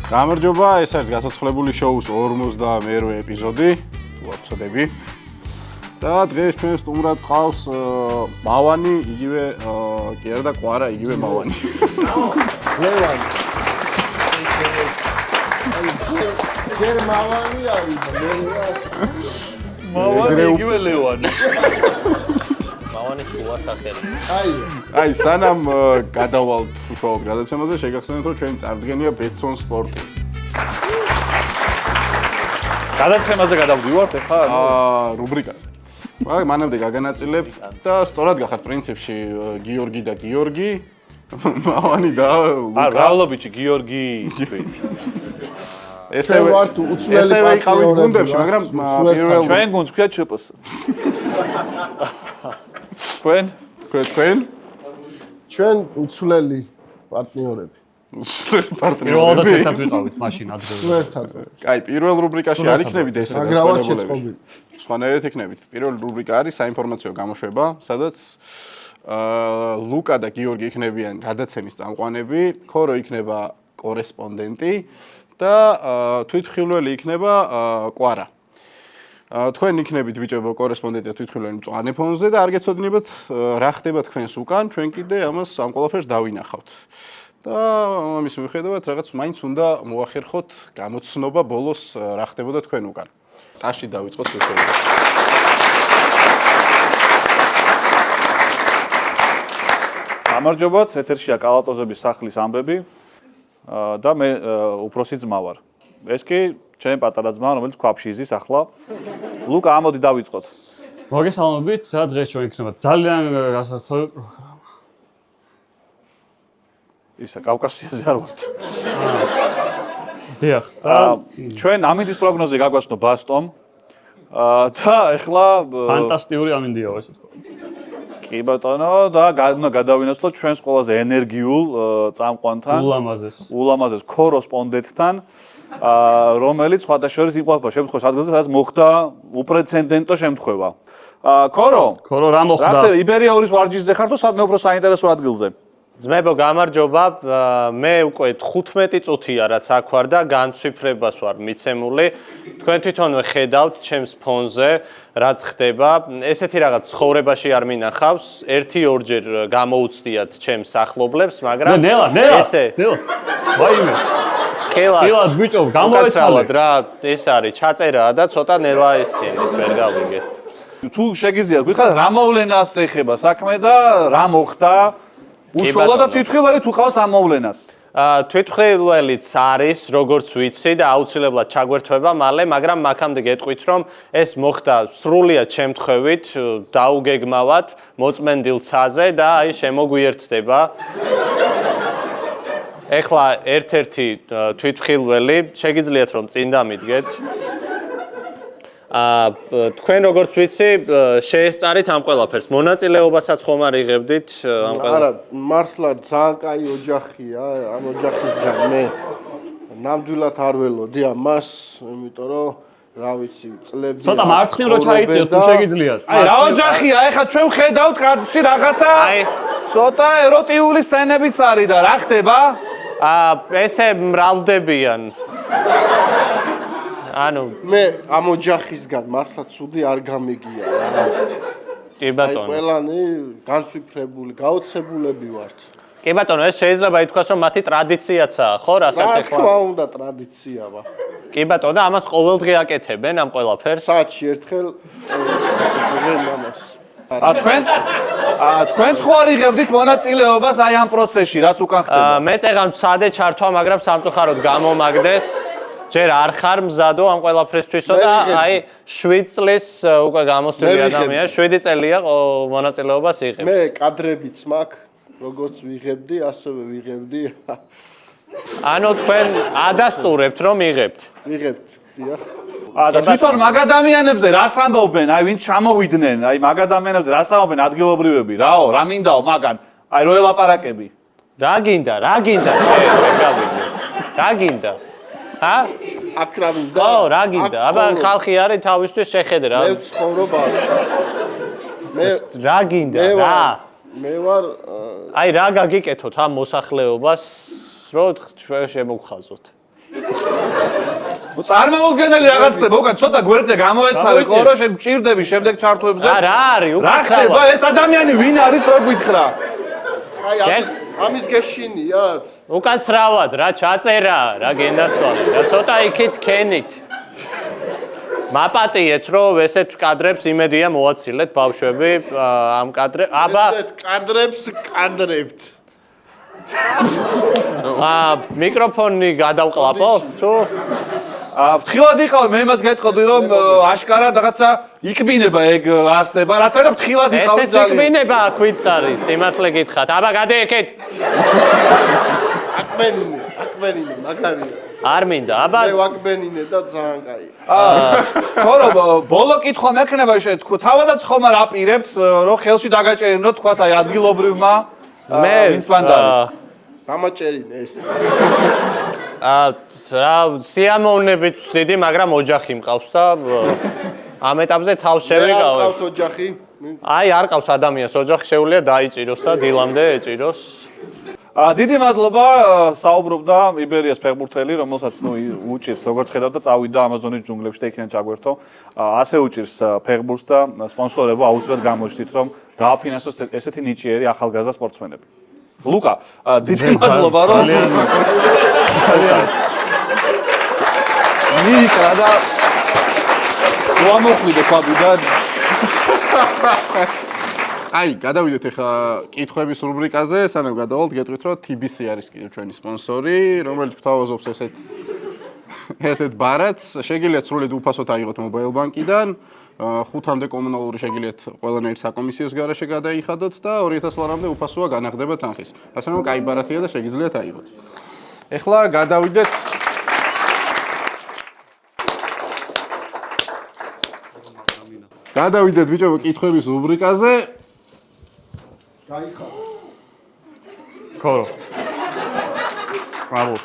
გამარჯობა, ეს არის გასაცვლებული შოუს 52 ეპიზოდი, თუ აფსოდები. და დღეს ჩვენ სტუმრად ყავს მავანი, იგივე კი არა და კვარა, იგივე მავანი. ლევანი. ჯერ მავანი არის, მავანი იგივე ლევანი. მავანი შუა სახელი. აი, სანამ გადავალთ უშუალოდ გადაცემაზე, შეგახსენებთ, რომ ჩვენი წარდგენია ბეტსონ სპორტი. გადაცემაზე გადავდივართ ახლა? რუბრიკაზე. აი, მანამდე გაგანაწილებთ და სწორად გახართ პრინციპში გიორგი და გიორგი, მავანი და ლუკა. ავლობიჩი გიორგი. ესევე ვართ უცვლელი იყავით გუნდებში, მაგრამ პირველ ჩვენ გუნდს ქვია ЧՊС. თქვენ? ჩვენ უცვლელი პარტნიორები. პირველად ერთად ვიყავით მაშინ ადრე. ერთად. კაი, პირველ რუბრიკაში არ იქნებით ესე. აგრავად შეწყობილი. სხვანაირად იქნებით. პირველი რუბრიკა არის საინფორმაციო გამოშვება, სადაც ლუკა და გიორგი იქნებიან გადაცემის წამყვანები, ქორო იქნება კორესპონდენტი და თვითმხილველი იქნება კვარა. თქვენ იქნებით ბიჭებო კორესპონდენტი და თვითმხილველი მწვანე ფონზე და არ გეცოდინებათ რა ხდება თქვენს უკან, ჩვენ კიდე ამას ამ ყველაფერს დავინახავთ. და ამის მიუხედავად რაღაც მაინც უნდა მოახერხოთ გამოცნობა ბოლოს რა ხდებოდა თქვენ უკან. ტაში დავიწყოთ შეშეძლო. გამარჯობათ, ეთერშია კალატოზების სახლის ამბები და მე უფროსი ძმა ვარ. ეს კი ჩემი პატარა ძმა, რომელიც ქვაბში იზის ახლა. ლუკა, ამოდი დავიწყოთ. მოგესალმებით, რა დღეს ჩვენ იქნება ძალიან გასართობი პროგრამა. ისა კავკასიაზე არ ვართ. დიახ, ჩვენ ამინდის პროგნოზი გაგვაცნო ბასტომ და ეხლა ფანტასტიკური ამინდია ესე თქო. კი ბატონო და გადავინაცვლოთ ჩვენს ყველაზე ენერგიულ წამყვანთან, ულამაზეს კორესპონდენტთან, რომელიც სხვადასხვა იმყოფა შემთხვევაში ადგილზე, სადაც მოხდა უპრეცედენტო შემთხვევა. ქორო რა მოხდა? რა ხდება იბერიაურის ვარჯიშზე ხარ თუ სადმე უფრო საინტერესო ადგილზე? ძმებო, გამარჯობა. მე უკვე 15 წუთია რაც აქ ვარ და განცვიფრებას ვარ მიცემული. თქვენ თვითონვე ხედავთ ჩემს ფონზე რაც ხდება. ესეთი რაღაც ცხოვრებაში არ მინახავს. 1-2 ჯერ გამოუცდიათ ჩემს ახლობლებს, მაგრამ ნელა. ვაიმე. ხელად ბიჭო, გამოეცალეთ რა, ეს არის ჩაწერაა და ცოტა ნელა ესქენით, ვერ გავიგე. თუ შეგიძლიათ გითხრათ რა მოვლენას ეხება საქმე და რა მოხდა? უშუალოდ და თვითმხილველი თუ ყავს ამ მოვლენას? თვითმხილველიც არის, როგორც ვიცი და აუცილებლად ჩაგვერთვება მალე, მაგრამ მაქამდე გეტყვით, რომ ეს მოხდა სრულიად შემთხვევით, დაუგეგმავად, მოწმენდილ ცაზე და აი შემოგვიერთდება. ეხლა ერთ-ერთი თვითმხილველი, შეგიძლიათ რომ წინ დამიდგეთ. თქვენ როგორც ვიცი, შეესწარით ამ ყველაფერს. მონაწილეობასაც ხომ არ იღებდით ამ ყველაფერს? არა, მართლა ძალიან კაი ოჯახია, ამ ოჯახისგან მე ნამდვილად არ ველოდი ამას, იმიტომ რომ რა ვიცი, წლები ცოტა მარცხნივ რო ჩაიწიოთ, თუ შეგიძლიათ. აი, რა ოჯახია, ეხლა ჩვენ ვხედავთ კადრში რაღაცა. აი, ცოტა ეროტიული სცენებიც არის და რა ხდება? ესე მრავლდებიან. ანუ მე ამ ოჯახისგან მართლა ცუდი არ გამიგია რა. კი ბატონო. აი ყველანი განცვიფრებული, გაოცებულები ვართ. კი ბატონო, ეს შეიძლება ითქვას, რომ მათი ტრადიციაცაა, ხო, რასაც რა ეხლა. თქმა უნდა ტრადიცია ვა. კი ბატონო, და ამას ყოველდღე აკეთებენ ამ ყველაფერს. საათში ერთხელ მამას. თქვენც ხო არ იღებდით მონაწილეობას აი ამ პროცესში, რაც უკან ხდება? მე წეღავ მცადე ჩართვა, მაგრამ სამწუხაროდ გამომაგდეს. ჯერ არ ხარ მზადო ამ ყველაფრისთვისო და აი 7 წლის უკვე გამოსვლილი ადამიანი 7 წელია მონაწილეობას იღებს. მე კადრებიც მაქვს, როგორც ვიღებდი, ასევე ვიღებდი. ანუ თქვენ ადასტურებთ რომ იღებთ. ვიღებთ, დიახ. და თვითონ მაგ ადამიანებზე რას ამბობენ? აი ვინც ჩამოვიდნენ, აი მაგ ადამიანებზე რას ამბობენ ადგილობრივები? რაო, რა მინდაო მაგან? აი რო ელაპარაკები. რა გინდა შენ, ვერ გავიგე. რა გინდა? აქ რა მინდა? ო, რა გინდა? აბა ხალხი არის თავისთვის შეხედე რა. მე ვცხოვრობ აქ. მე რა გინდა? რა? მე ვარ აი რა გაგიკეთოთ ამ მოსახლეობას რომ შემოგხაზოთ. წარმომადგენელი რაღაცნაირად უკან ცოტა გვერდზე გამოეცავე ხო რომ შენ მჭირდები შემდეგ ჩართვებზე. რა არის რა ხდება ეს ადამიანი ვინ არის რა გითხრა? აი ამის გეშინიათ. უკაცრავად რა ჩაწერა, რა გენასვალე, რა ცოტა იქით ქენით. მაპატიეთ რომ ესეთ კადრებს იმედია მოვაცილეთ ბავშვები ამ კადრებს. აბა ესეთ კადრებს კადრებთ. მიკროფონი გადავყლაპო თუ ფრთხილად იყავ მე იმას გეტყოდი რომ აშკარად რაღაცა იქბინება ეგ არსება რაც არა ფრთხილად იყავ ესეც იქბინება აქვიც არის სიმართლე გითხრათ აბა გადაეკეთ აკბენინე მაგარია არ მინდა აბა მე ვაკბენინე და ძალიან კაი ხორო ბოლო კითხვა მექნება თქვა თავადაც ხომ არ აპირებთ რომ ხელში დაგაჭერინო თქვა აი ადგილობრივმა მე ვინც მანდარის დამაჭერინე ეს რა სიამოვნებით ვწდიდი მაგრამ ოჯახი მყავს და ამ ეტაპზე თავს შევიკავებ ყავს ოჯახი აი არ ყავს ადამიანს ოჯახი შეუძლია დაიჭიროს და დილამდე ეჭიროს დიდი მადლობა საუბრობდა იბერიას ფეხბურთელი რომელსაც უჭირს როგორც ხედავთ და წავიდა ამაზონის ჯუნგლებში და იქიდან ჩაგვერთო ასე უჭირს ფეხბურთს და სპონსორებო აუცილებლად გამოჩნდით რომ დააფინანსოს ესეთი ნიჭიერი ახალგაზრდა სპორტსმენები ლუკა დიდი მადლობა რომ მიკრა და მოამოხლიდე ქვაბიდან აი, გადავიდეთ ახლა კითხვების რუბრიკაზე, სანამ გადავალთ, გეტყვით, რომ TBC არის კიდევ ჩვენი სპონსორი, რომელიც გვთავაზობს ესეთ ბარათს. შეგიძლიათ სრულად უფასოდ აიღოთ მობაილ ბანკიდან, 5-მდე კომუნალური შეგიძლიათ ყველანაირ საკომისიოს გარეშე გადაიხადოთ და 2000 ლარამდე უფასოა განახდება თანხის. ასე რომ კაი ბარათია და შეგიძლიათ აიღოთ. ეხლა გადავიდეთ ბიჭო კითხვების რუბრიკაზე. გაიხარ ქორო ბრავო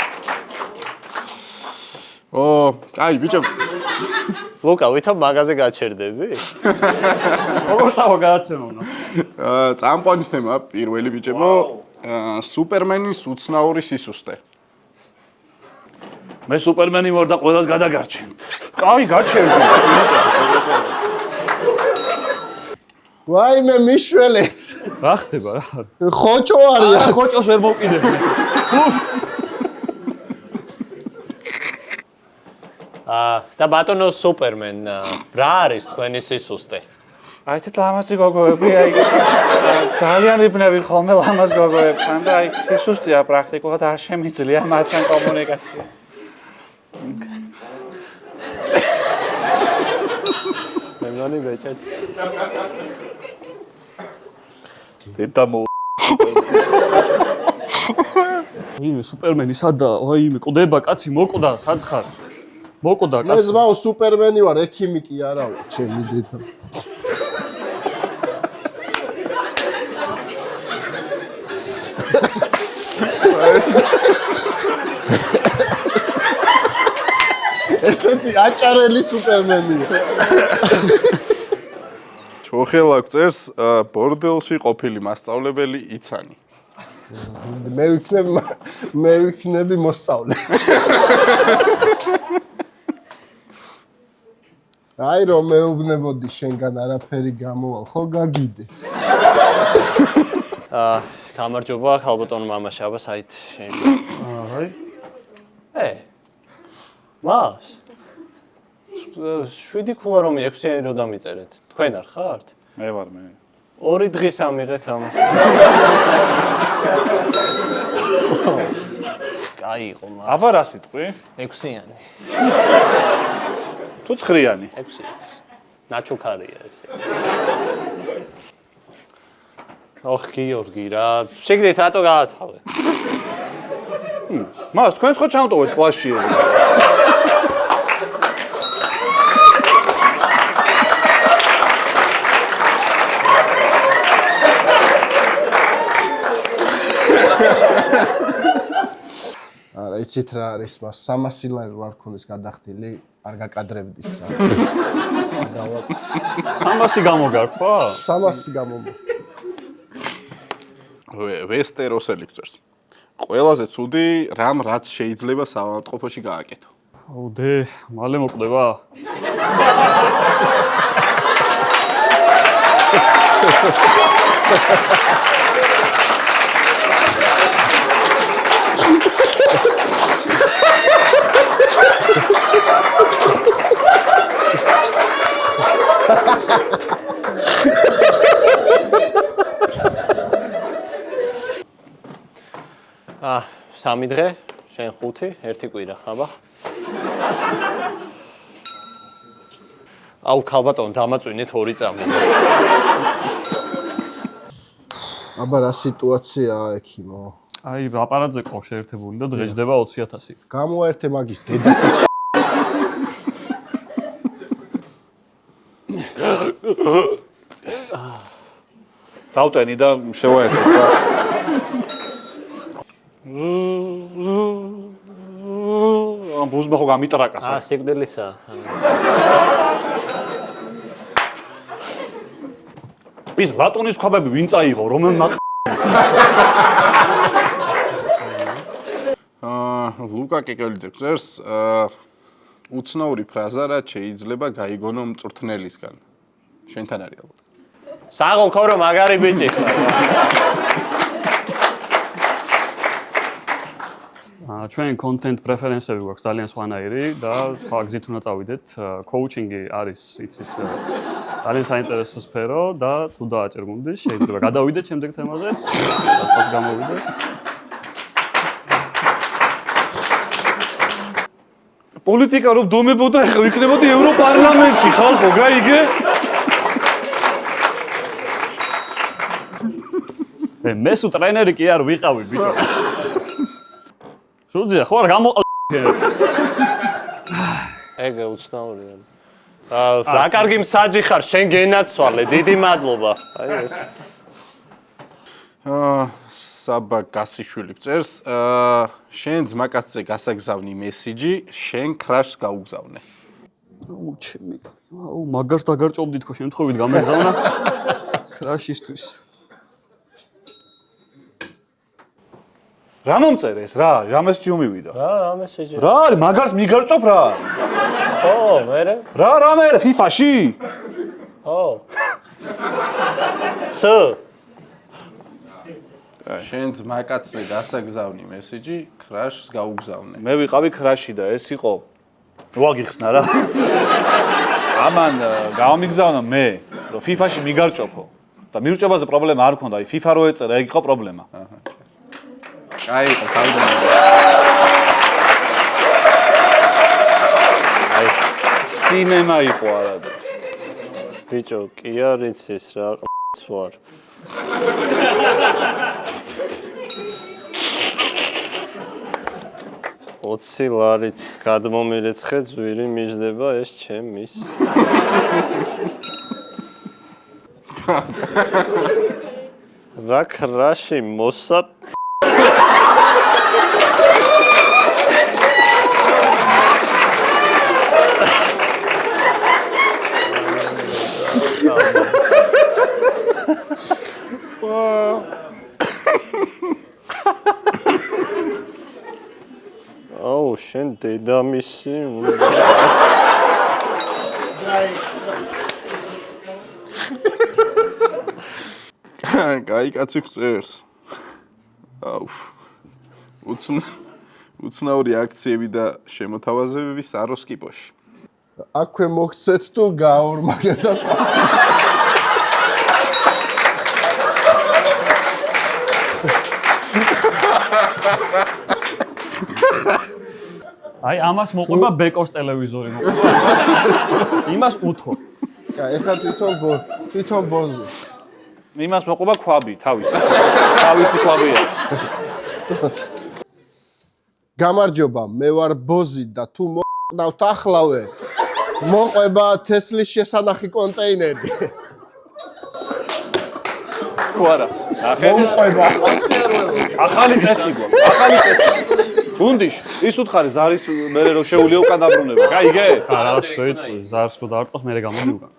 აი ბიჭო ლუკა ვითომ მაგაზე გაჩერდები როგორ წავა გადაცემა უნდა წამყვანის თემა პირველი ბიჭებო სუპერმენის უცნაური სისუსტე მე სუპერმენი ვარ და ყველას გადაგარჩენთ კაი გაჩერდი ვაიმე მიშველეთ რა ხდება რა ხოჭო არის ხოჭოს ვერ მოვკიდებ და ბატონო სუპერმენ რა არის თქვენი სისუსტე აი ეს ლამაზი გოგოები აი ძალიან იბნევი ხოლმე ლამაზ გოგოებთან და აი სისუსტეა პრაქტიკულად არ შემიძლია მათთან კომუნიკაცია მეგონი ბეჭეც დედამო იმე სუპერმენი სადაა აი იმე ყდება კაცი მოკვდა სად ხარ მოკვდა მე კაცი ზვაო სუპერმენი ვარ ექიმიკი არაო ჩემი დედა ესეთი აჭარელი სუპერმენია ჩოხელა გწერს ბორდელში ყოფილი მასწავლებელი იცანი მე ვიქნები მოსწავლე აი რომ მეუბნებოდი შენგან არაფერი გამოვალ ხო გაგიდე გამარჯობა ხალბატონ მამაშაბა საით შენ აი მას 7 ქულა რომ 6-იანი რო დამიწერეთ თქვენ არ ხართ მე ვარ მე 2 დღის ამიღეთ ამას კაი იყო მას აბა რა სიტყვი 6-იანი თუ 9-იანი 6 ნაჩუქარია ესე ოხ გიორგი რა შეგდით რატო გაათავე მას თქვენ ხო ჩამტოვეთ კლასში არა იცით რა არის მას 300 ლარი ვარ ქონდეს გადახდილი არ გაკადრებდით რა 300 გამოგართვა 300 გამომო ვესტეროსელი გწერს ყველაზე ცუდი რამ რაც შეიძლება საავადმყოფოში გააკეთო. აუდე, მალე მოკვდება. სამი დღე, შენ 5, ერთი კვირა, აბა. აუ, ქალბატონ, დამაწვინეთ 2 წამი. აბა რა სიტუაციაა ექიმო? აი, აპარატზე ყავს შეერთებული და დღეს ჯდება 20,000. გამოაერთე მაგის დედასაც. დავტენი და შევაერთებ რა. ამ ბუზმა ხო გამიტრაკას. სიკვდილისა. ის ლატონის ქვაბები ვინ წაიღო, რომელმა ლუკა კეკელიძე გწერს უცნაური ფრაზა რაც შეიძლება გაიგონო მწვრთნელისგან. შენთან არის ალბათ. საღოლ ქორო მაგარი ბიჭი. ჩვენ content preference-ები გვაქვს ძალიან სხვანაირი და სხვა გზით უნდა წავიდეთ. Coaching-ი არის იცით ძალიან საინტერესო სფერო და თუ დააჭერგუნდით, შეიძლება გადავიდეთ შემდეგ თემაზეც, რაც გამოვიდეს. პოლიტიკა რომ დომებოდა, ახლა ვიქნებოდი ევროპარლამენტში, ხალხო, გაიგე? მე სულ ტრენერი კი არ ვიყავი, ბიჭო. სუძია, ხო არ გამოყავ. ეგ უცნაურია. რა კარგი მსაჯი ხარ, შენ გენაცვალე, დიდი მადლობა. აი ეს. საბა გასიშვილი გწერს, შენ ძმაკაცზე გასაგზავნი მესიჯი, შენ ქრაშს გაუგზავნე. აუ, ჩემი. აუ, მაგარს დაგარჭობდით ხო, შემთხვევით გამეგზავნა ქრაშისთვის. რა მომწერეს რა? რა მესიჯი მომივიდა? რა მესიჯი? რა არის? მაგარს მიგარჭობ რა? ხო, მერე? რა მე FIFA-ში? ხო. შენ ძმაკაცზე გასაგზავნი მესიჯი, ქრაშს გაუგზავნე. მე ვიყავი ქრაში და ეს იყო ვაგიხსნა რა. ამან გამიგზავნა მე, რომ FIFA-ში მიგარჭოფო და მირჭობაზე პრობლემა არ მქონდა, აი FIFA რო ეწერა, ეგ იყო პრობლემა. აი, თავიდან. აი, სინემა იყო არადა. ბიჭო, კი არ იცის რა, ვარ. ოცი ლარით გადმომირეცხე ძვირი მიждდება ეს ჩემის. რა ქრაში მოსა აუ შენ დედამისი კაი კაცი გწერს. აუ. უცნაური აქციები და შემოთავაზებები საროსკიპოში. აქვე მოგცეთ თუ გაორმაგეთ და სხვა. აი ამას მოყვება ბეკოს ტელევიზორი მოყვება. იმას უთხოვ. კაი, ეხლა თვითონ ბოზი. იმას მოყვება ქვაბი, თავისი ქვაბია. გამარჯობა, მე ვარ ბოზი და თუ მოყდავთ ახლავე, მოყვება თესლის შესანახი კონტეინერი. ხო არა. მოყვება. ახალი წესი გვაქვს, ახალი წესი. გუნდიშ ის უთხარი ზარის მე რო შეულიო უკან დაბრუნება. გაიგე? რაღაც შეიტყვი ზარს რო დაარტყოს მე გამოდი უკან.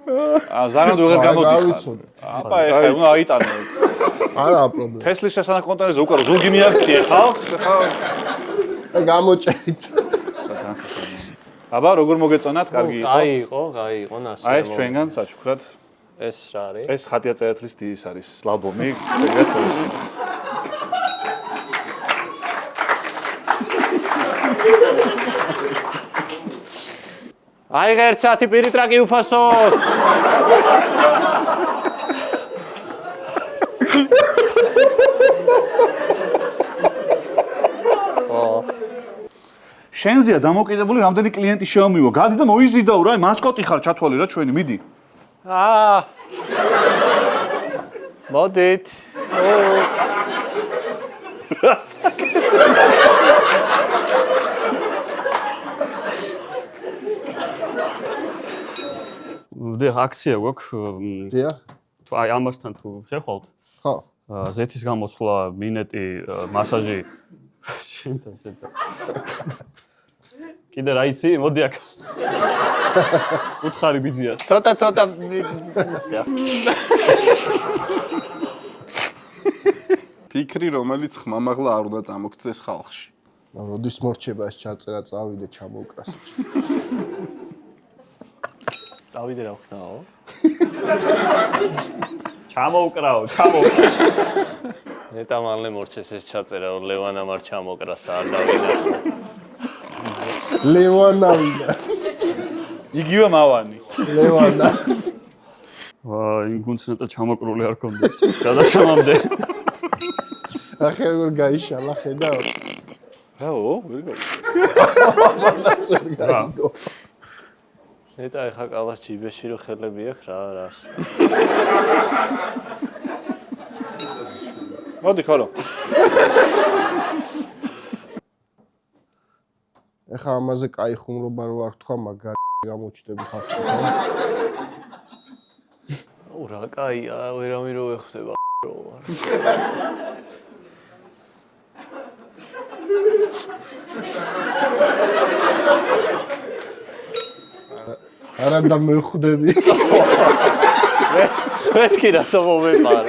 ზარამდე ვერ გამოდი. გავიცოდე. აბა ეხა უნდა აიტანო. არა პრობლემა. თესლის შესანიშნავ კონტენტზე უკან ზოგი მიაქციე ხალხს ხა გამოჭერით. აბა როგორ მოგეწონათ? კარგი იყო. აი იყო ნასე. აი ეს ჩვენგან საჩუქრად ეს რა არის? ეს ხატია წერეთლის დის არის ალბომი. ეგეთ არის. აი ღერცათი პირი ტრაკი უფასო. შენზეა დამოკიდებული რამდენი კლიენტი შეომივა. გადი და მოიზიდაო რა, მასკოტი ხარ ჩათვალე რა ჩვენი, მიდი. მოდით. დიახ, აქცია გვაქვს. დიახ. თუ აი ამასთან თუ შეხვალთ. ხო. ზეთის გამოცვლა, მინეტი, მასაჟი. შენთან. კიდე რა იცი? მოდი აქ. უთხარი ბიძიას. ცოტა ფიქრი, რომელიც ხმამაღლა არ უნდა წამოგწეს ხალხში. როდის მორჩება ეს ჩაწერა წავიდე ჩამოუკრას. წავიდე რა ვქნაო? ჩამოუკრაო. ნეტა მალე მორჩეს ეს ჩაწერა ლევანამ არ ჩამოკრას და არ დავინახო. ლევანავიდა. იგივე მავანი. ლევანა. იმ გუნდს ნეტა ჩამოკრული არ კონდეს. გადაცემამდე. ახლა როგორ გაიშალა ხედავ? რაო? ვერ გაიგო. ნეტა ეხა კალას ჯიბეში რო ხელები აქვს რა რას. მოდი ხოლო. ეხა ამაზე კაი ხუმრობა რო არ თქვა, მაგარი გამოჩდები ხალხი. რა კაია, ვერავინ რო ეხსება რო. არა და მეხვდები. მეთქი რატო მომეპარა.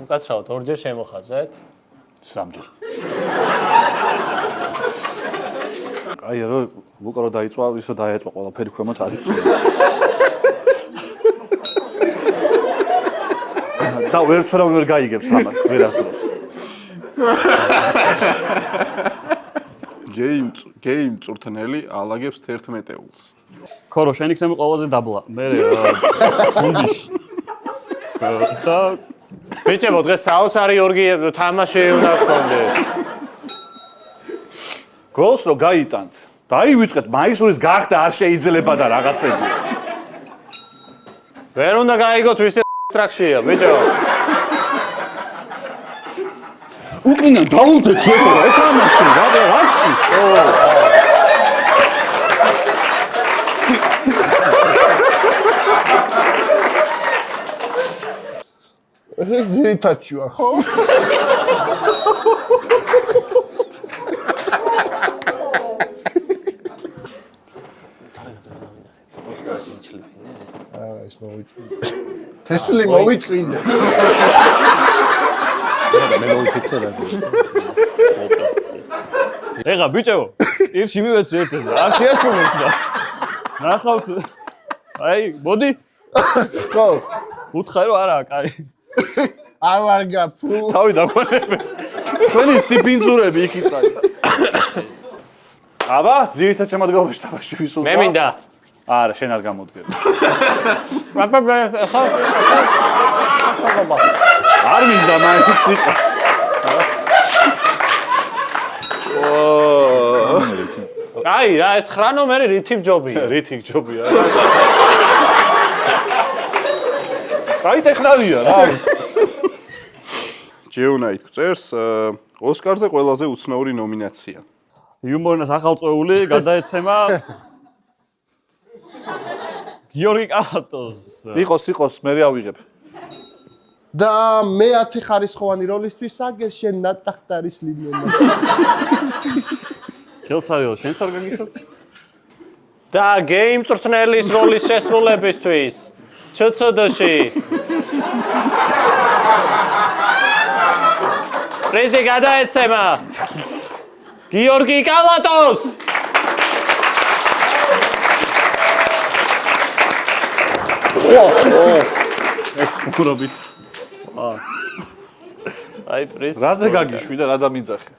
უკაცრავად ორჯერ შემოხაზეთ? სამჯერ. აი რა ლუკა რო დაიწვა, ისო დაეწვა ყველაფერი ქვემოთ არის. და ვერცერავ ვერ გაიგებს ამას, ვერასდროს. გეიმ წურთნელი ალაგებს 11-ულს. ქორო, შენ იქნები ყველაზე დაბლა. მე გუნდიშ. და ბიჭებო, დღეს საოცარი ორგი თამაში უნდა გქონდეს. გოლს რო გაიტანთ. დაივიწყეთ, მაისურის გახდა არ შეიძლება და რაღაცები. ვერ უნდა გაიგოთ ვისე ტრაქშია, ბიჭო. უკრინან დაუნდეთ ეს რა ეთამაში, რა რაცი. ეს ძირითადში ვარ, ხო? არა, ეს მოვიწვინე. თესლი მოვიწვინე. მე მოვიფიქრე რა. ეხა ბიჭო, პირში მივეცი ერთად. არ შეასრულეთ და. ნახავთ. აი, მოდი. ხო. უთხარი რომ არა, კაი. არ ვარ გაფუ. თავი დაგვანებეთ. თქვენი სიფინძურები იქიცაი. აბა, ძირითად შემოდგომაში თამაში ვისულყა. მე მინდა. არა, შენ არ გამოდგები. არ მინდა მაინც იყოს. აი, რა ეს 9 ნომერი რითიმ ჯობია. რითი ჯობია. აი ტექნოლოგია რა. ჯეუნაით წერს ოსკარზე ყველაზე უცნაური ნომინაცია. იუმორნას ახალწეული გადაეცემა გიორგი კალატოს. იყოს, მე ავიღებ. და მე-10 ხარისხოვანი როლისთვის აგერ შენ ნატახტარის ლიმონა. ხელცარიო, შენც არ გაგისო? და გეიმწვრთნელის როლის შესრულებისთვის ჩცდ-ში პრიზი გადაეცემა გიორგი კალატოს. ეს უბრალოდ აი პრიზ. რაზე გაგიშვი და რა დამიძახე?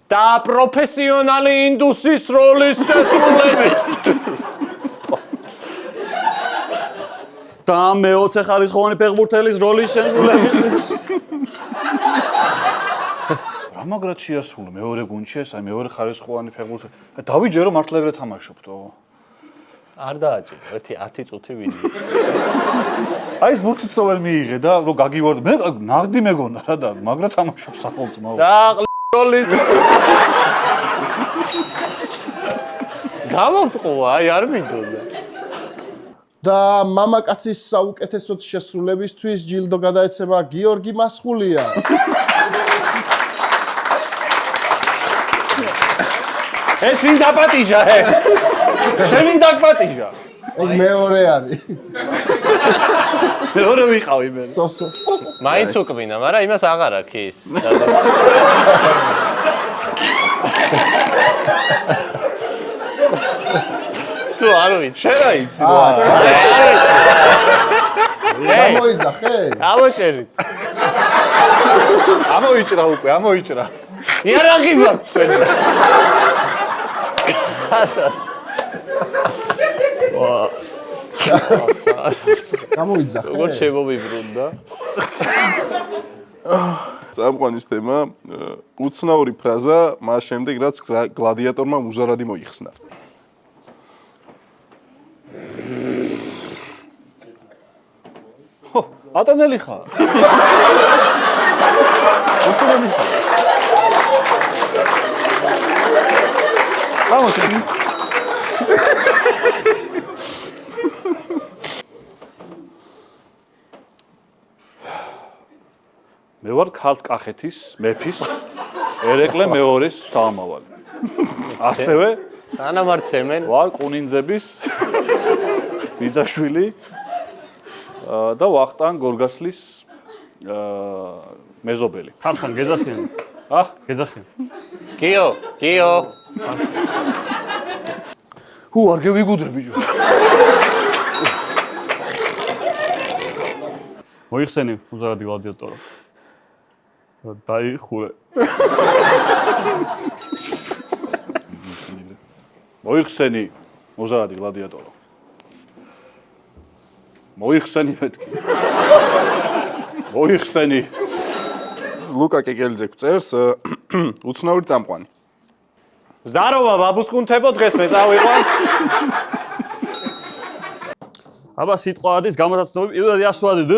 და პროფესიონალი ინდუსის როლის შესრულებისთვის. და მე-20 ხარისხოვანი ფეხბურთელის როლის შესრულებისთვის. რა მაგრად შეასრულე მეორე გუნდში ეს, აი მეორე ხარისხოვანი ფეხბურთელი. დავიჯერო მართლა ეგრე თამაშობდო. არ დააჭირო, ერთი 10 წუთი ვიდი. აი ეს ბურთიც რო ვერ მიიღე და რო გაგივარდა, მე ნაღდი მეგონა რა და მაგრად თამაშობს სახელმწიფო. და როლის გამომტყუა, აი არ მინდოდა. და მამაკაცის საუკეთესო შესრულებისთვის ჯილდო გადაეცემა გიორგი მასხულიას. ეს ვინ დაპატიჟა ეს? შენ ვინ დაპატიჟა? ეგ მეორე არის. მეორე ვიყავი მე. სოსო. მაინც უკმინა, მაგრამ იმას აღარ აქვს ის. თუ არ ვიცი. შენ რა იცი? გამოიძახე? ამოჭერით. ამოიჭრა უკვე, ამოიჭრა. იარაღი მაქვს თქვენ. გამოიძახე? როგორ შემომიბრუნდა? წამყვანის თემა უცნაური ფრაზა მას შემდეგ რაც გლადიატორმა მუზარადი მოიხსნა. ატანელი ხარ. უშუალოდ ხარ. ამოჭრა. მე ვარ ქალთკახეთის მეფის ერეკლე მეორეს შთამავალი. ასევე ანამარცემენ ვარ კუნინძების ბიძაშვილი და ვახტანგ გორგასლის მეზობელი. ხარხან გეძახიან? გეძახიან. გიო, გიო. ჰუ არ გევიგუდები ჯო. მოიხსენი უზარადი გლადიატორო. დაიხურე. მოიხსენი უზარადი გლადიატორო. მოიხსენი მეთქი. მოიხსენი. ლუკა კეკელიძე გვწერს უცნაური წამყვანი. ზდაროვა ბაბუსკუნთებო, დღეს მე წავიყვან. აბა სიტყვა ადის გამოსაცნობი პირველად იასვადი დ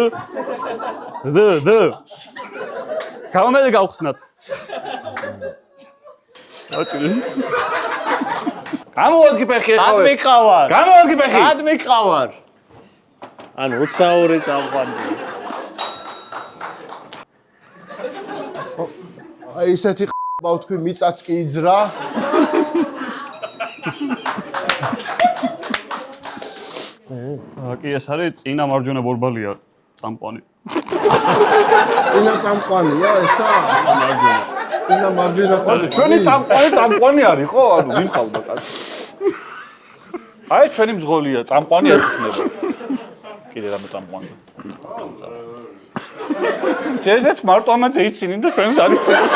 გამომედი გავხსნათ. აჭილი. გამოვადგი ფეხი ად ეხავე. მიყავარ. გამოვადგი ფეხი. ად მიყავარ. ანუ უცნაური წამყვანი. აი ისეთი ყბავ თქვი მიწაც კი იძრა. კი ეს არის წინა მარჯვენა ბორბალია წამყვანი. წინა წამყვანია ესა? მარჯვენა. წინა მარჯვენა წამყვანი. ჩვენი წამყვანი არის ხო? ანუ ვინ ხალხო კაცი? აი ჩვენი მძღოლია, წამყვანი ეს იქნება. კიდე რამე წამყვანი. ჯერჯერობით მარტო ამაზე იცინი და ჩვენს არ იცინი.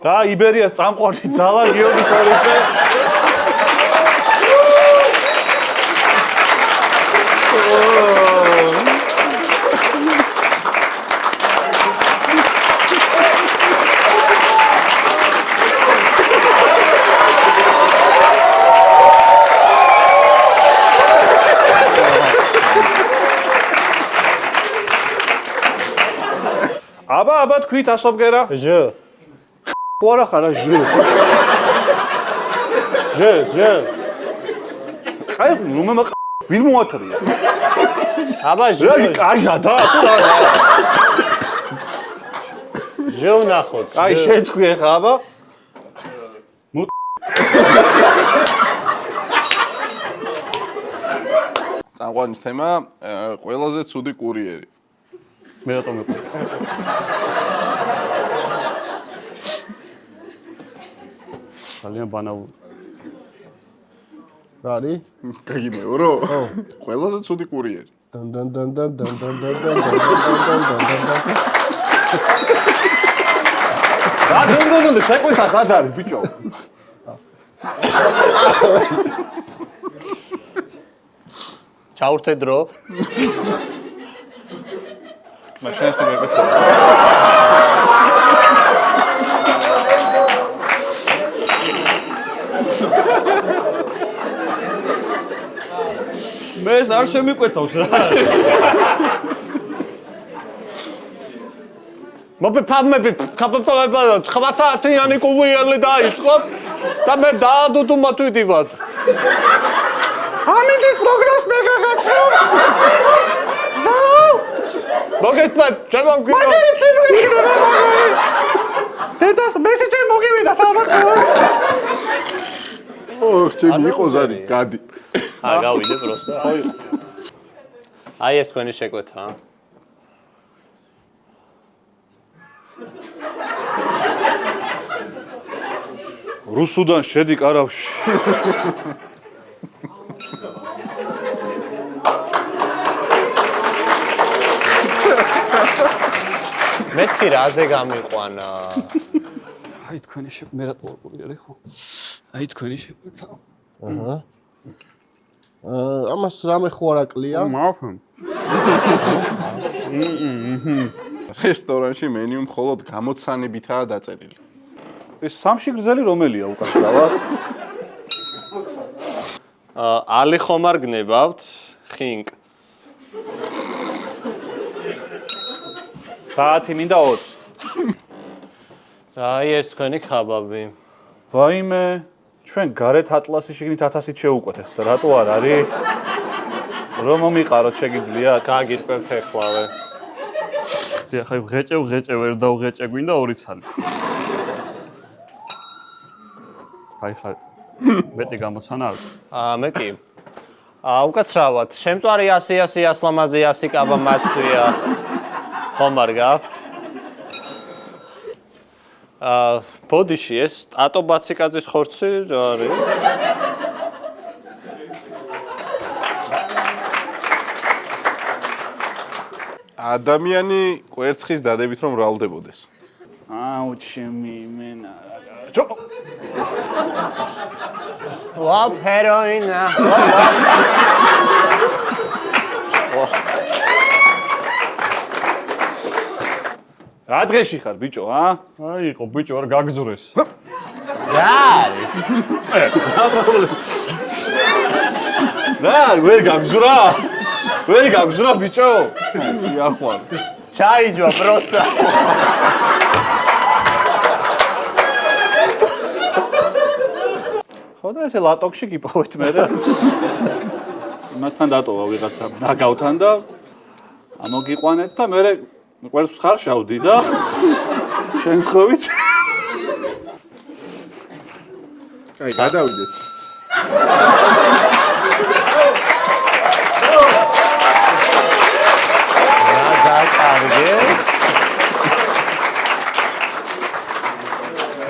და იბერიას წამყვანი ძალა გიორგი კორიძე. აბა თქვით ასობგერა? ჟ. ყურა ხარა ჟ. ჟ. აი ნუ მე ვინ მოათრია? აბა რა კაჟა და თუ რა ჟო ნახოთ. აი შეთქვი ხა აბა. წამყვანის თემა ყველაზე ცუდი კურიერი. მე რატომ მეყვი? ძალიან ბანალური. რა არის? გაგიმეორო? ყველაზე ცუდი კურიერი. დან დან დან დან დან დან დან დან დან. რა დონდონდ შეყვეთა სად არის ბიჭო? ჩაურთე დრო. მაშინ ეს თუ გეკეთა. მე ეს არ შემიკვეთავს რა. მოპეფამები კაპაპავება ხმათათიანი კუვიელი დაიწყო და მე დაადუდუ მათვიდივად. ამიტომ პროგრეს მე გაგაცნო. ზაუ! მოგეთმა ჩემო გიო. მაგარი ცინო იქნება მაგარი. დედას მესეჯი მოგივიდა ალბათ ყველას. ოხ, ჩემი იყო ზარი, გადი. გავიდე პროსტა. აი ეს თქვენი შეკვეთა. რუსუდან შედი კარავში. მეთქი რაზე გამიყვანა? აი თქვენი მე რატო არ კურიერი ხო? აი თქვენი შეკვეთა. აჰა. ამას რამე ხო არ აკლია? მაფრენ. რესტორანში მენიუ მხოლოდ გამოცანებითაა დაწერილი. ეს სამში გრძელი რომელია უკაცრავად? ალი ხომ არ გნებავთ? ხინკ. სტათი მინდა 20. და აი ეს თქვენი ხაბაბი. ვაიმე, ჩვენ გარეთ ატლასი შიგნით 1000-ით შეუკვეთეთ და რატო არ არის? რომ მომიყაროთ შეგიძლიათ? გაგირკვევთ ეხლავე. დიახ, ხაი ვღეჭე ვერ დავღეჭე გვინდა 2 ცალი. აი ხარ მეტი გამოცანა აქვს. მე კი. უკაცრავად, შემწვარი 100 ასლამაზე 100 კაბა მაცვია. ხომ არ გაქვთ? ბოდიში ეს ტატო ბაციკაძის ხორცი რა არის? ადამიანი კვერცხის დადებით რომ ბრალდებოდეს. აუ ჩემი მენა. ჩო. ვა ჰეროინა. რა დღეში ხარ ბიჭო, ა? აი იყო ბიჭო არ გაგძურეს. რა არის? რა, ვერ გაგძურა? ვერ გაგძურა ბიჭო? იახვარ. ჩაიჯვა პროსტა. ხო და ესე ლატოქში გიპოვეთ მე რა. იმასთან დატოვა ვიღაცა ნაგავთან და ამოგიყვანეთ და მე ყვერცხს ხარშავდი და შემთხვევით აი, გადავიდეთ.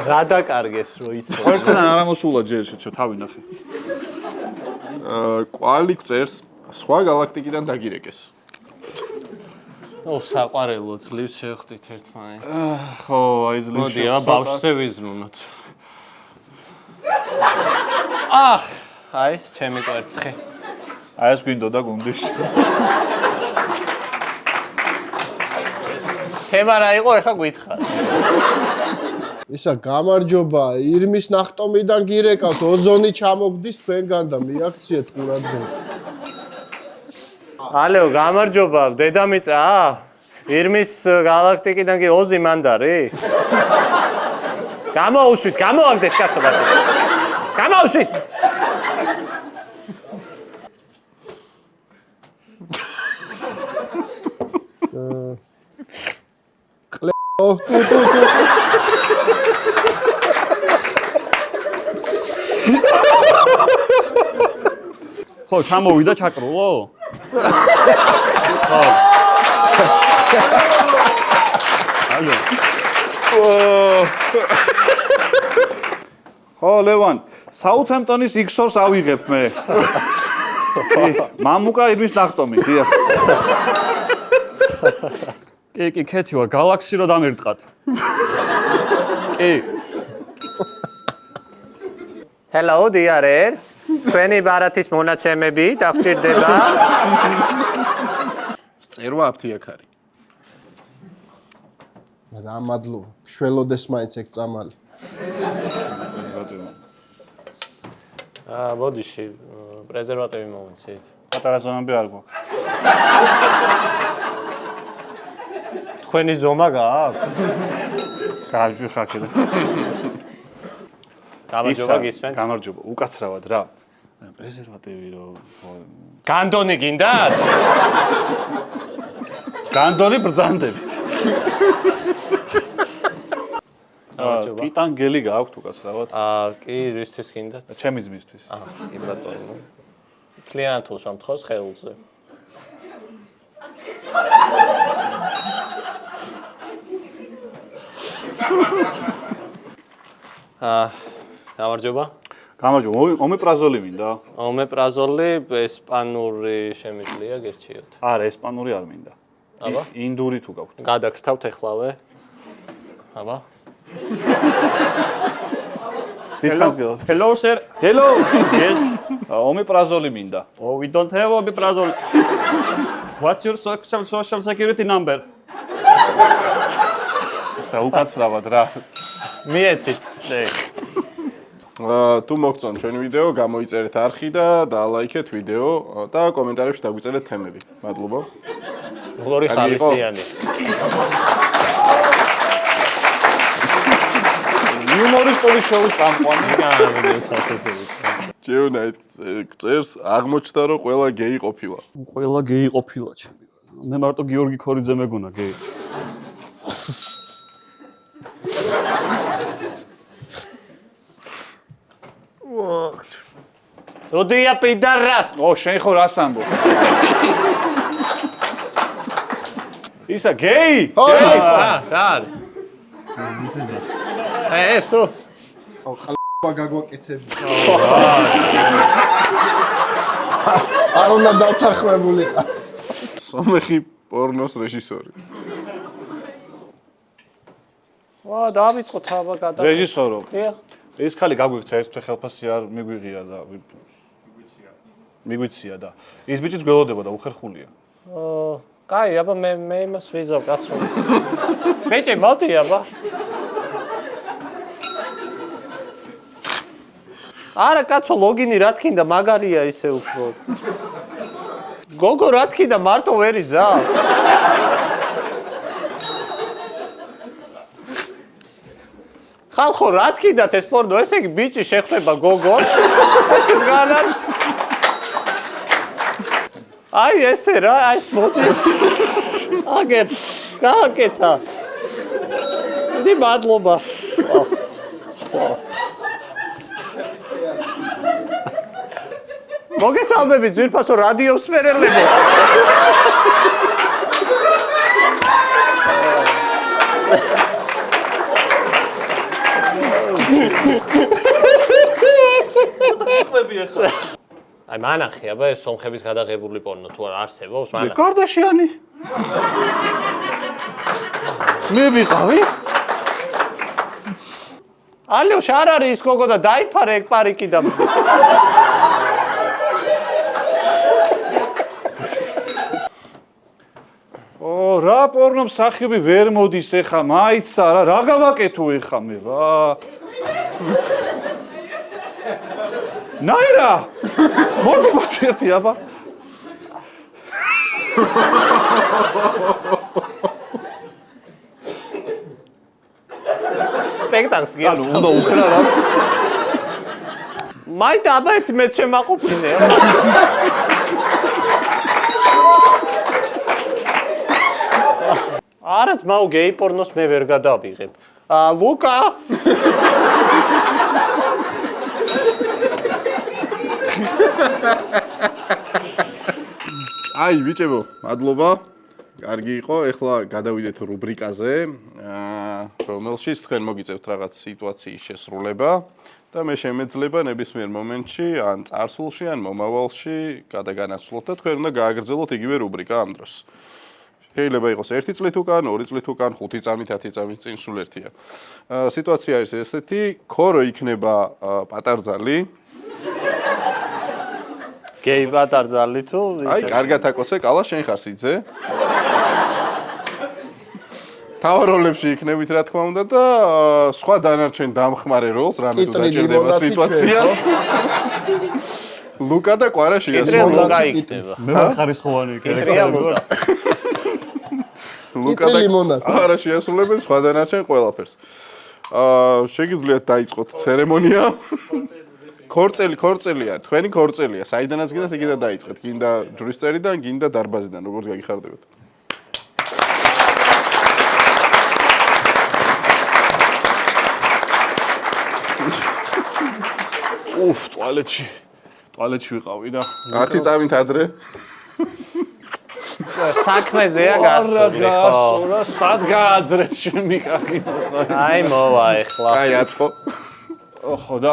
რა დაკარგეს რო იცო. ყვერცხთან არ ამოსულა ჯერ შეჩო თავი ნახე. კვალი გწერს სხვა galaktikიდან დაგირეკეს. საყვარელო ძლივს შევხვდით ერთმანეთს. ხო, აი ძლივს. მოდი, ბავშვზე ვიზრუნოთ. აი ეს ჩემი კვერცხი. აი ეს გვინდოდა გუნდის. თემა რა იყო, ეხლა გითხარ. ისა გამარჯობა, ირმის ნახტომიდან გირეკავთ, ოზონი ჩამოგდის თქვენგან და მიაქციეთ ყურადღება. ალეო, გამარჯობა, დედამიწა? ირმის galaktikიდან კი ოზი მანდარი? გამოუშვით, გამოაგდეთ კაცობა. გამოუშვით. ხო, ჩამოვიდა ჩაკრულო? ხო. ალო. ხო, ლევან, საუთჰემპტონის X-ს ავიღებ მე. მამუკა იმის ნახტომი, დიახ. კი, ქეთი ვარ, გალაქსი რო დამირტყათ. კი. Hello dears. თქვენი ბარათის მონაცემები დაგჭირდება. წერვა აფთიაქარი. რა მადლობა. შველოდეს მაინც ეგ წამალი. ბოდიში პრეზერვატივი მომიცით. პატარა ზონები არ გვაქვს. თქვენი ზომა გააქვთ? გააჩვი ხაკედა. გამარჯობა გისმენთ. გამარჯობა, უკაცრავად რა. პრეზერვატივი რო განდონი გინდათ? განდონი ბრძანდებით. გამარჯობა. ტიტანგელი გააქვთ უკაცრავად. კი, რისთვის გინდათ? ჩემი ძმისთვის. კი ბატონო. კლიენტს ამთხოვს ხელზე. გამარჯობა. გამარჯობა, ომეპრაზოლი მინდა? ომეპრაზოლი ესპანური შემიძლია გერჩიოთ. არა, ესპანური არ მინდა. აბა? ინდური თუ გაქვთ. გადაგრთავთ ეხლავე. აბა? დიდხანს გელოთ. Hello sir. Hello. Yes. ომეპრაზოლი მინდა. Oh, we don't have omeprazole. What's your social security number? ესა უკაცრავად რა. მიეცით. თუ მოგწონთ ჩვენი ვიდეო, გამოიწერეთ არხი და დაალაიქეთ ვიდეო და კომენტარებში დაგვიწერეთ თემები. მადლობა. როგორი ხალისიანი. იუმორისტული შოუს წამყვანი. ჯეონაით წერს აღმოჩნდა რომ ყველა გეი ყოფილა. ყველა გეი ყოფილა ჩემი. მე მარტო გიორგი ქორიძე მეგონა გეი. როდია პიდარას. შენ ხო რას ამბობ? ისა გეი? რა არის? ეს თუ ხალხა გაგვაკეთები. არ უნდა დავთანხმებულიყო. სომეხი პორნოს რეჟისორი. დავიწყო თაბა გადა. რეჟისორო. დიახ. ეს ხალი გაგვიქცა ერთვე ხელფასი არ მიგვიღია და მიგვიცია და ის ბიჭიც გველოდება და უხერხულია. კაი, აბა მე იმას ვიზავ კაცო. ბიჭი მოდი აბა. არა კაცო ლოგინი რა თქინდა მაგარია ისე უფრო. გოგო რა თქინდა მარტო ვერ იზავ. ხალხო რა თქინდათ ეს პორნო, ესე იგი ბიჭი შეხვდება გოგოს. ესე განან აი ესე რა, აი ეს მოდის. აგერ გააკეთა. დიდი მადლობა. მოგესალმებით ძვირფასო რადიო მსმენელებო. აი მანახი აბა ეს სომხების გადაღებული პორნო თუ არ არსებობს მანახი. კარდაშიანი. მე ვიყავი? ალიოშ არ არის ის გოგო და დაიფარე ეგ პარიკი და რა პორნო მსახიობი ვერ მოდის ეხა, მაიცა რა გავაკეთო ეხა მე რა. ნაირა! მოდი მოწერთი აბა. სპექტაკლს გიაჩ. ანუ უნდა უხრა რა. მაინც აბა ერთი მე შემაყოფინე. არა ძმაო გეი პორნოს მე ვერ გადავიღებ. ლუკა აი ბიჭებო, მადლობა. კარგი იყო. ეხლა გადავიდეთ რუბრიკაზე, რომელშიც თქვენ მოგიწევთ რაღაც სიტუაციის შესრულება და მე შემეძლება ნებისმიერ მომენტში, ან წარსულში, ან მომავალში გადაგანაცვლოთ და თქვენ უნდა გააგრძელოთ იგივე რუბრიკა ამ დროს. შეიძლება იყოს 1 წლით უკან, 2 წლით უკან, 5 წამით, 10 წამით წინ სულ ერთია. სიტუაცია არის ესეთი, ქორო იქნება პატარძალი. გეი პატარძალი თუ აი, კარგად აკოცე, კალა შენ ხარ სიძე. თავარ როლებში იქნებით რა თქმა უნდა და სხვა დანარჩენ დამხმარე როლს რამე თუ დაჭირდება სიტუაციას. ლუკა და კვარაში ლუკა იქნება. მე ხარისხოვანი კერექტერი ვარ. ლუკა და კვარაში ასრულებენ სხვა დანარჩენ ყველაფერს. შეგიძლიათ დაიწყოთ ცერემონია. ქორწელია, თქვენი ქორწელია. საიდანაც გინდათ იქიდან დაიწყეთ. გინდა ჯვრისწერიდან, გინდა დარბაზიდან, როგორც გაგიხარდებათ. ტუალეტში ვიყავი და 10 წამით ადრე. საქმეზეა გასული ხო? რა სად გააძრეთ შემი კარგი მოყვა. აი მოვა ეხლა. აი აწყო. ხო და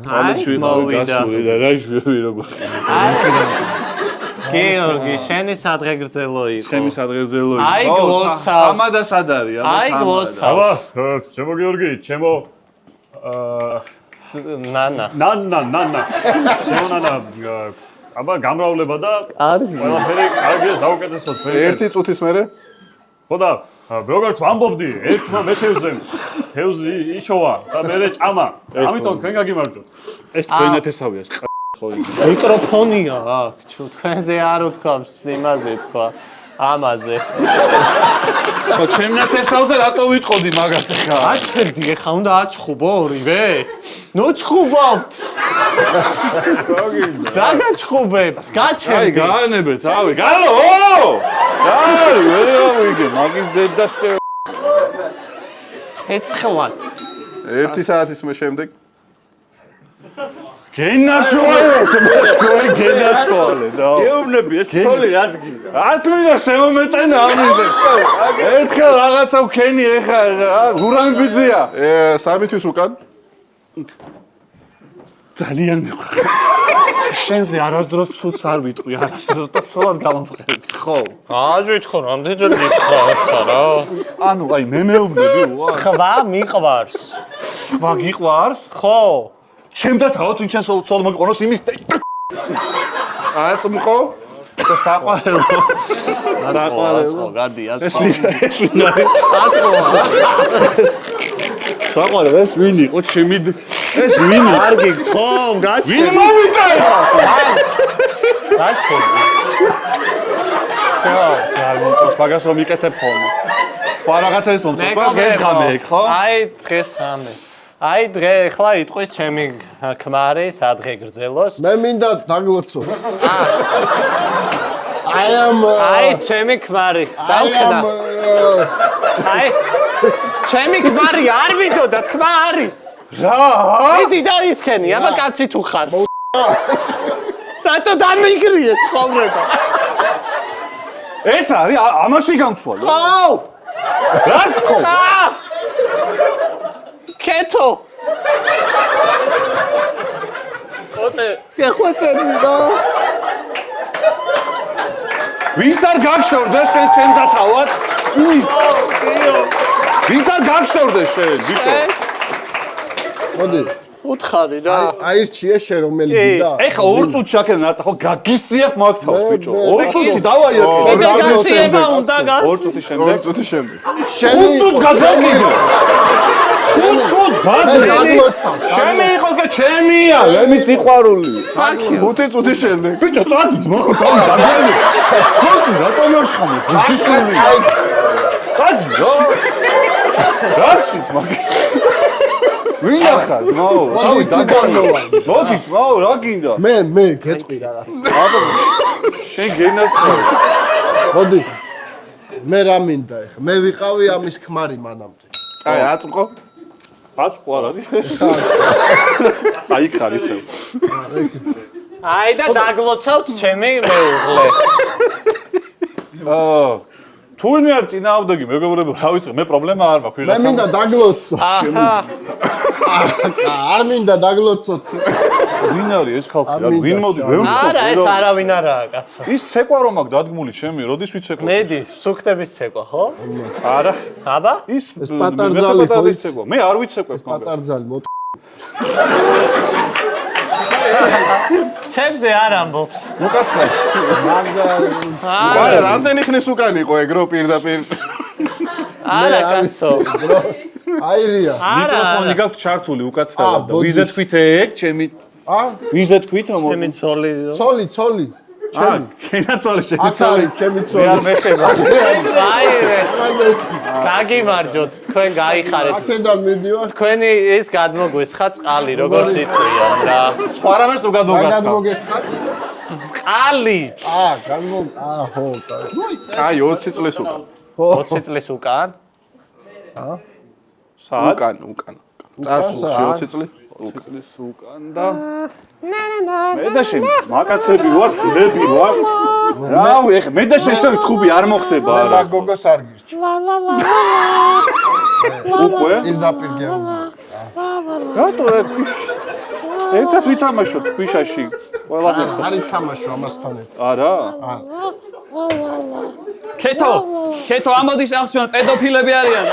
ტუალეტში ვიყავი გასული და რა შვები როგორ გეორგი, შენი სადღე გრძელო იყო. ჩემი სადღერძელო იყო. აი გლოცავს. ამადა სად არის? აი აბა, გლოცავს. ჩემო გიორგი, ჩემო ნანა. ნანა. სიონანა, აბა გამრავლება და არის. ყველაფერი კარგია, საუკეთესოდ ფერი. 1 წუთის მერე ხო და როგორც ვამბობდი, ერთმა მეთევზე თევზი იშოვა და მერე ჭამა. ამიტომ თქვენ გაგიმარჯვოთ. ეს თქვენათესავია ხო იგი. მიკროფონია აქ, თქვენზე არ უთქვამს, იმაზე თქვა. ამაზე. ხო ჩემნათესავზე რატო ვიტყოდი მაგას ახლა? აჩერდი ეხა უნდა აჩხუბო ორივე? ნუ ჩხუბობთ. რა გაჩხუბებს? აი გაჩერდი. გაანებეთ, რავი, გალო! აი, ვერ გავიგე, მაგის დედას ცეცხლად. 1 საათის შემდეგ გენაცვალეთ, თქვენ გენაცვალეთ, აუ. გეუბნები ეს სოლი ადგილი. ათმინდა შემომეტანა ამაზე. ერთხელ რაღაცა ვქენი ეხა გურამი ბიძია. 3 თვის უკან ძალიან მიყვარს. შენზე არასდროს ცუც არ ვიტყვი, არასდროს და ცოლად გამომხდები, ხო? აჯვით ხო, რამდენჯერ გითხრა ახლა რა. ანუ აი მე მეუბნები, ვა. სხვა მიყვარს. სხვა გიყვარს? ხო. ჩემდა თავად ვინ შენ ცოლ მოგიყონოს იმის აწმყო და საყვარელო. საყვარელო, გადი, ეს ვინ არის? საყვარელო ეს ვინ იყო ჩემი ეს ვინ არ გიქხო, გაჩერდი. ვინ მოვიდა ეხლა? გაჩერდი. ძალიან მომწონს მაგას რომ იკეთებ ხოლმე. სხვა რაღაცა ის მომწონს, მაგრამ დღეს ღამე იქ ხო? აი დღეს ღამე. აი დღე ახლა იტყვის ჩემი ქმარი სადღე გრძელოს. მე მინდა დაგლოცო. აი ჩემი ქმარი. სამქნა. აი ჩემი ქმარი არ ვიდოდა თქმა არის. რა? მიდი და ისქენი, აბა კაცი თუ ხარ. რატო დამიგრიე ცხოვრება? ეს არის ამაში გამცვალე. ხო! რას თქო? კეთო. ოტე, გეხვეწები რა. ვინც არ გაგშორდეს შენ ცენტრა თავად? ვინც არ გაგშორდეს შენ, ბიჭო? მოდი. უთხარი რა. აირჩიე შენ რომელი გიდა. ეხა 2 წუთში აქედან რა ხო გაგისიახ მაგ თავს, ბიჭო. 2 წუთში მე დავაიარე. გაგასიება უნდა 2 წუთის შემდეგ. 2 წუთის შემდეგ. 5 წუთს გაზაგიდე. 5 წუთს გაძრე. ჩემი იყო და ჩემია, მე სიყვარული. 5 წუთის შემდეგ. ბიჭო, წადი ძმა, თავი დაგალი. ხოცი რატომ არშხამე? ბუსტიშული. წადი რა. რაცის მაგის. ვინ ახარ ძმაო? თავი დაგალი. მოდი ძმაო, რა გინდა? მე გეტყვი რაღაც. შენ გენაცვალე. მოდი. მე რა მინდა ეხა? მე ვიყავი ამის ქმარი მანამდე. აი, აწმყო. აწმყო არ არის. აი ხარ ისევ. აი და დაგლოცავთ ჩემი მეუღლე. თუ ვინმე არ წინააღმდეგი მეგობრებო, რა ვიცი, მე პრობლემა არ მაქვს ვიღაცა. მე მინდა დაგლოცო. არ მინდა დაგლოცოთ. ვინ არის ეს ხალხი? რა ვინ მოდი? ვერ ვცნობ. არა, ეს არავინ არაა, კაცო. ის ცეკვა რომ აქვს დადგმული ჩემი, როდის ვიცეკვა? მედი, სუქტების ცეკვა, ხო? არა. აბა? ის პატარძალი ხო ის? ცეკვა. მე არ ვიცეკვებ მაგრამ. პატარძალი მოთ. ჩემზე არ ამბობს. ნუ კაცო. არა, რამდენი ხნის უკან იყო ეგრო პირდაპირ? არა, კაცო. აირია. მიკროფონი გაქვს ჩართული უკაცრავად და ვიზე თქვით ეგ ჩემი ვიზე თქვით რომ ჩემი ცოლი. ცოლი. კენაცოლე აქ შეგიცოლე არის ჩემი მე ცოლი. არ მეხება აი, გაგიმარჯოთ, თქვენ გაიხარეთ. აქედან მიდივარ. თქვენი ეს გადმოგვესხა წყალი, როგორც იტყვიან რა. სხვა რამეს თუ რა გადმოგასხა გადმოგესხათ? წყალი. ხო, აი 20 წლის უკან. 20 წლის უკან. საათ უკან. წარსულში 20 წლის. წლის უკან და მე და შენ მაკაცები ვარ, ძმები ვარ. რავი, ეხა მე და შენ ჩხუბი არ მოხდება მე არა. მაგოგოს არ გირჩი. უკვე? პირდაპირ გეუბნები. რატო ერთად ვითამაშოთ ქვიშაში. ყველა ერთად. არ ითამაშო ამასთან ერთად. არა? ქეთო, ამოდის ახსნა პედოფილები არიან.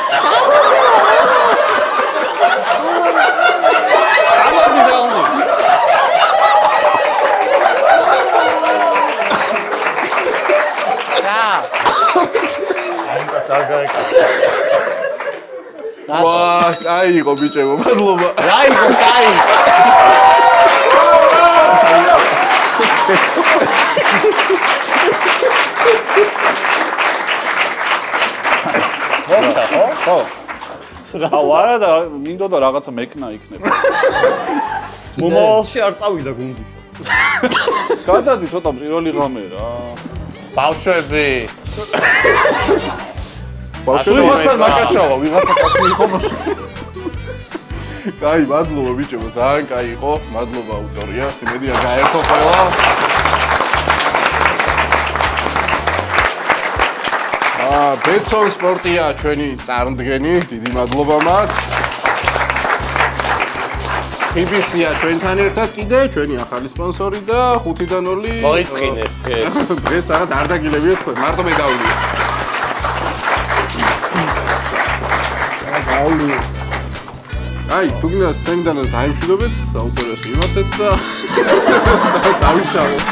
ამოდის ახსნა. ვა, აი იყო ბიჭებო, მადლობა. რა იყო, კაი. ხო. რა და მინდოდა რაღაცა მეკნა იქნება. მომავალში არ წავიდა გუნდში. გადადი ცოტა პირველი ღამე რა. ბავშვები. ბავშვები მასთან მაკაჩავა, ვიღაცა კაცი იყო მოსული. კაი, მადლობა ბიჭებო, ძალიან კაი იყო. მადლობა აუდიტორიას, იმედია გაერთო ყველა. ბეტსონ სპორტია ჩვენი წარმდგენი, დიდი მადლობა მას. PBC-ა ჩვენთან ერთად კიდე, ჩვენი ახალი სპონსორი და 5-დან 2 მოიწყინეს დღეს. დღეს რაღაც არ დაგილებიათ თქვენ, მარტო მე გავლია. აი, თუ გინდა სცენიდან დაიმშვიდობეთ, აუდიტორიას იმართეთ და დავიშალოთ.